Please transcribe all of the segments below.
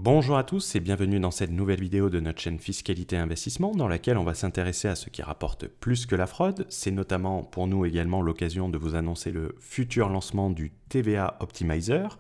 Bonjour à tous et bienvenue dans cette nouvelle vidéo de notre chaîne Fiscalité et Investissement dans laquelle on va s'intéresser à ce qui rapporte plus que la fraude. C'est notamment pour nous également l'occasion de vous annoncer le futur lancement du TVA Optimizer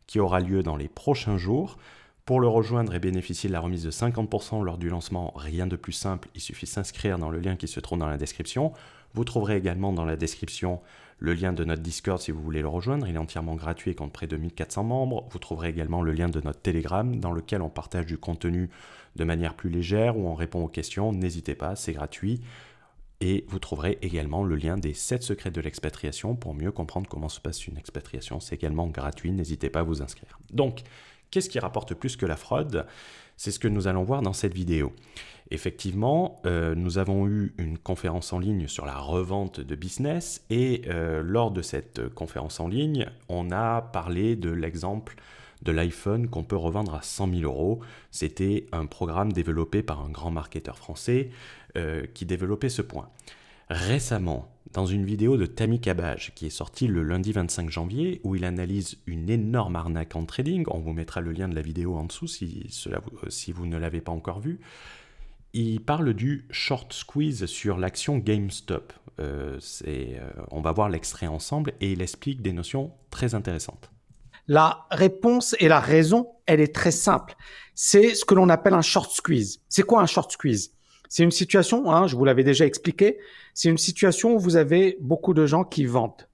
qui aura lieu dans les prochains jours. Pour le rejoindre et bénéficier de la remise de 50% lors du lancement, rien de plus simple, il suffit de s'inscrire dans le lien qui se trouve dans la description. Vous trouverez également dans la description le lien de notre Discord si vous voulez le rejoindre, il est entièrement gratuit et compte près de 1400 membres. Vous trouverez également le lien de notre Telegram dans lequel on partage du contenu de manière plus légère où on répond aux questions. N'hésitez pas, c'est gratuit. Et vous trouverez également le lien des 7 secrets de l'expatriation pour mieux comprendre comment se passe une expatriation. C'est également gratuit, n'hésitez pas à vous inscrire. Donc, qu'est-ce qui rapporte plus que la fraude? C'est ce que nous allons voir dans cette vidéo. Effectivement, nous avons eu une conférence en ligne sur la revente de business et lors de cette conférence en ligne, on a parlé de l'exemple de l'iPhone qu'on peut revendre à 100 000 euros. C'était un programme développé par un grand marketeur français qui développait ce point. Récemment, dans une vidéo de Tammy Cabage qui est sortie le lundi 25 janvier où il analyse une énorme arnaque en trading, on vous mettra le lien de la vidéo en dessous si vous ne l'avez pas encore vu, il parle du short squeeze sur l'action GameStop. On va voir l'extrait ensemble et il explique des notions très intéressantes. La réponse et la raison, elle est très simple. C'est ce que l'on appelle un short squeeze. C'est quoi un short squeeze? C'est une situation, je vous l'avais déjà expliqué, c'est une situation où vous avez beaucoup de gens qui vendent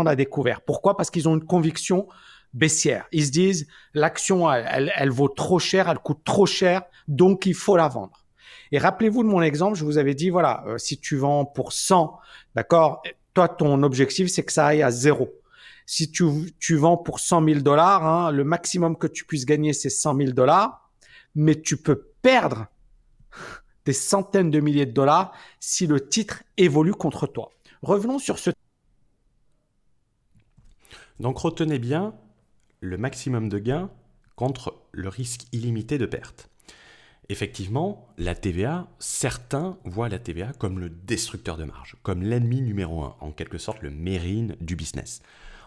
à découvert. Pourquoi? Parce qu'ils ont une conviction baissière. Ils se disent, l'action, elle vaut trop cher, elle coûte trop cher, donc il faut la vendre. Et rappelez-vous de mon exemple, je vous avais dit, voilà, si tu vends pour 100, d'accord, toi, ton objectif, c'est que ça aille à 0. Si tu vends pour 100 000 $, le maximum que tu puisses gagner, c'est 100 000 $, mais tu peux perdre des centaines de milliers de dollars si le titre évolue contre toi. Revenons sur ce. Donc retenez bien le maximum de gains contre le risque illimité de perte. Effectivement, la TVA, certains voient la TVA comme le destructeur de marge, comme l'ennemi numéro 1, en quelque sorte le mérine du business.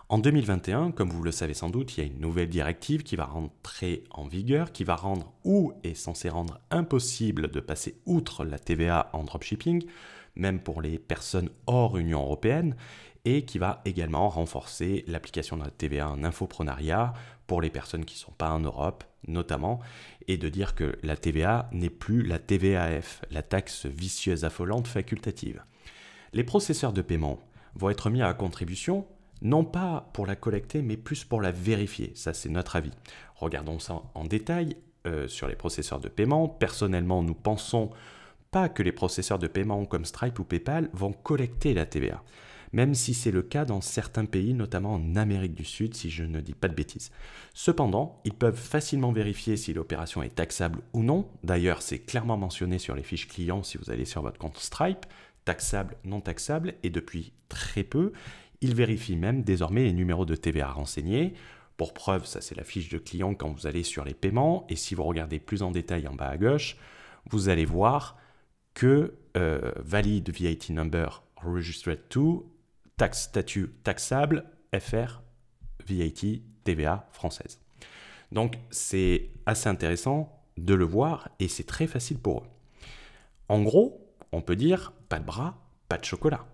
En 2021, comme vous le savez sans doute, il y a une nouvelle directive qui va rentrer en vigueur, qui va rendre ou est censée rendre impossible de passer outre la TVA en dropshipping, même pour les personnes hors Union européenne, et qui va également renforcer l'application de la TVA en infoprenariat pour les personnes qui ne sont pas en Europe, notamment, et de dire que la TVA n'est plus la TVAF, la taxe vicieuse affolante facultative. Les processeurs de paiement vont être mis à contribution non pas pour la collecter, mais plus pour la vérifier. Ça, c'est notre avis. Regardons ça en détail sur les processeurs de paiement. Personnellement, nous pensons pas que les processeurs de paiement comme Stripe ou PayPal vont collecter la TVA, même si c'est le cas dans certains pays, notamment en Amérique du Sud, si je ne dis pas de bêtises. Cependant, ils peuvent facilement vérifier si l'opération est taxable ou non. D'ailleurs, c'est clairement mentionné sur les fiches clients si vous allez sur votre compte Stripe, taxable, non taxable, et depuis très peu, il vérifie même désormais les numéros de TVA renseignés. Pour preuve, ça c'est la fiche de client quand vous allez sur les paiements. Et si vous regardez plus en détail en bas à gauche, vous allez voir que valid VAT number registered to, tax statut taxable, FR, VAT, TVA française. Donc c'est assez intéressant de le voir et c'est très facile pour eux. En gros, on peut dire pas de bras, pas de chocolat.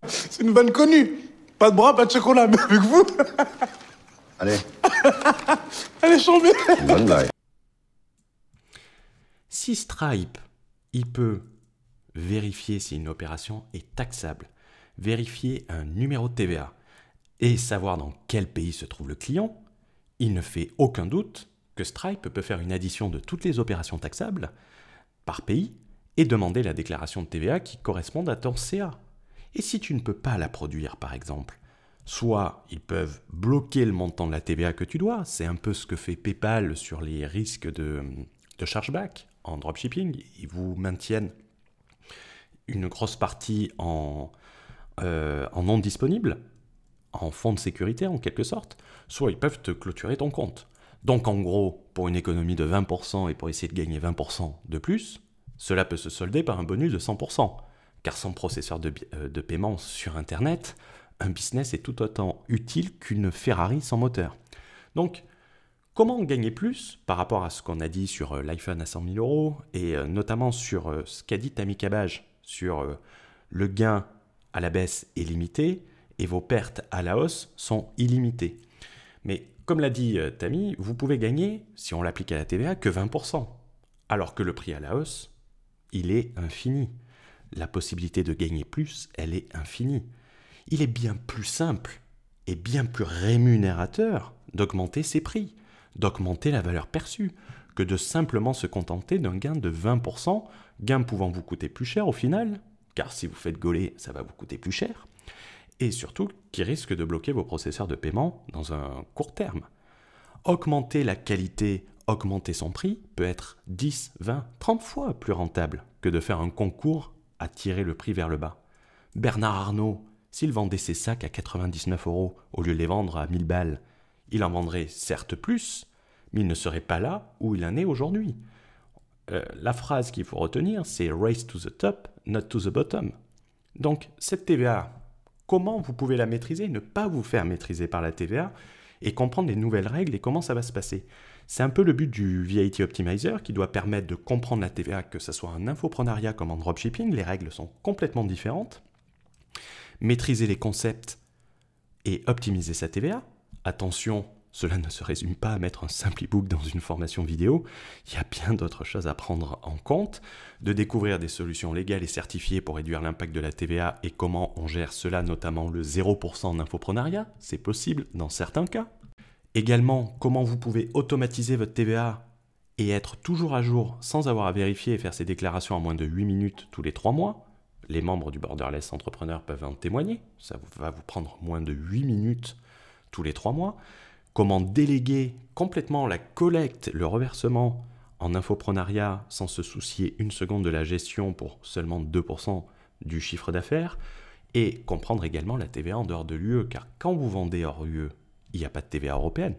C'est une vanne connue. Pas de bras, pas de chocolat, mais avec vous. Allez. Allez, chambée. Bonne blague. Si Stripe, il peut vérifier si une opération est taxable, vérifier un numéro de TVA et savoir dans quel pays se trouve le client, il ne fait aucun doute que Stripe peut faire une addition de toutes les opérations taxables par pays et demander la déclaration de TVA qui corresponde à ton CA. Et si tu ne peux pas la produire, par exemple, soit ils peuvent bloquer le montant de la TVA que tu dois, c'est un peu ce que fait PayPal sur les risques de chargeback en dropshipping, ils vous maintiennent une grosse partie en non disponible, en fonds de sécurité en quelque sorte, soit ils peuvent te clôturer ton compte. Donc en gros, pour une économie de 20% et pour essayer de gagner 20% de plus, cela peut se solder par un bonus de 100%. Car sans processeur de paiement sur Internet, un business est tout autant utile qu'une Ferrari sans moteur. Donc, Comment gagner plus par rapport à ce qu'on a dit sur l'iPhone à 100 000 euros et notamment sur ce qu'a dit Tammy Cabage sur le gain à la baisse est limité et vos pertes à la hausse sont illimitées. Mais comme l'a dit Tammy, vous pouvez gagner, si on l'applique à la TVA, que 20%, alors que le prix à la hausse, il est infini. La possibilité de gagner plus, elle est infinie. Il est bien plus simple et bien plus rémunérateur d'augmenter ses prix, d'augmenter la valeur perçue, que de simplement se contenter d'un gain de 20%, gain pouvant vous coûter plus cher au final, car si vous faites gauler, ça va vous coûter plus cher, et surtout qui risque de bloquer vos processeurs de paiement dans un court terme. Augmenter la qualité, augmenter son prix peut être 10, 20, 30 fois plus rentable que de faire un concours à tirer le prix vers le bas. Bernard Arnault, s'il vendait ses sacs à 99 € au lieu de les vendre à 1000 balles, il en vendrait certes plus, mais il ne serait pas là où il en est aujourd'hui. La phrase qu'il faut retenir, c'est « race to the top, not to the bottom ». Donc, cette TVA, comment vous pouvez la maîtriser, ne pas vous faire maîtriser par la TVA et comprendre les nouvelles règles et comment ça va se passer. C'est un peu le but du VAT Optimizer qui doit permettre de comprendre la TVA, que ce soit en infoprenariat comme en dropshipping. Les règles sont complètement différentes. Maîtriser les concepts et optimiser sa TVA. Attention, cela ne se résume pas à mettre un simple e-book dans une formation vidéo. Il y a bien d'autres choses à prendre en compte. De découvrir des solutions légales et certifiées pour réduire l'impact de la TVA et comment on gère cela, notamment le 0% en infoprenariat. C'est possible dans certains cas. Également, comment vous pouvez automatiser votre TVA et être toujours à jour sans avoir à vérifier et faire ses déclarations en moins de 8 minutes tous les 3 mois. Les membres du Borderless Entrepreneur peuvent en témoigner. Ça va vous prendre moins de 8 minutes tous les 3 mois. Comment déléguer complètement la collecte, le reversement en infoprenariat sans se soucier une seconde de la gestion pour seulement 2% du chiffre d'affaires. Et comprendre également la TVA en dehors de l'UE, car quand vous vendez hors UE, il n'y a pas de TVA européenne.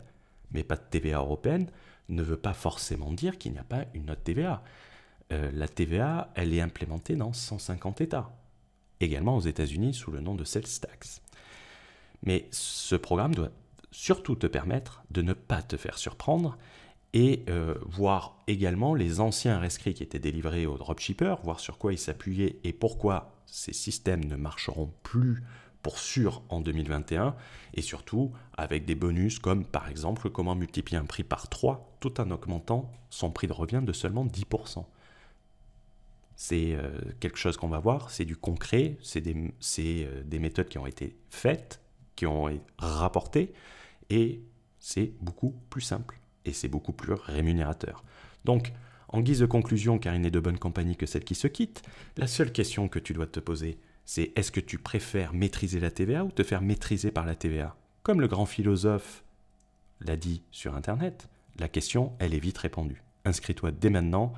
Mais pas de TVA européenne ne veut pas forcément dire qu'il n'y a pas une autre TVA. La TVA, elle est implémentée dans 150 États. Également aux États-Unis sous le nom de Sales Tax. Mais ce programme doit surtout te permettre de ne pas te faire surprendre et voir également les anciens rescrits qui étaient délivrés aux dropshippers, voir sur quoi ils s'appuyaient et pourquoi ces systèmes ne marcheront plus pour sûr en 2021, et surtout avec des bonus comme par exemple comment multiplier un prix par 3 tout en augmentant son prix de revient de seulement 10%. C'est quelque chose qu'on va voir, c'est du concret, c'est des méthodes qui ont été faites, qui ont été rapportées, et c'est beaucoup plus simple, et c'est beaucoup plus rémunérateur. Donc, en guise de conclusion, car il n'est de bonne compagnie que celle qui se quitte, la seule question que tu dois te poser, c'est est-ce que tu préfères maîtriser la TVA ou te faire maîtriser par la TVA? Comme le grand philosophe l'a dit sur Internet, la question, elle est vite répondue. Inscris-toi dès maintenant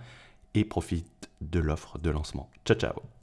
et profite de l'offre de lancement. Ciao, ciao!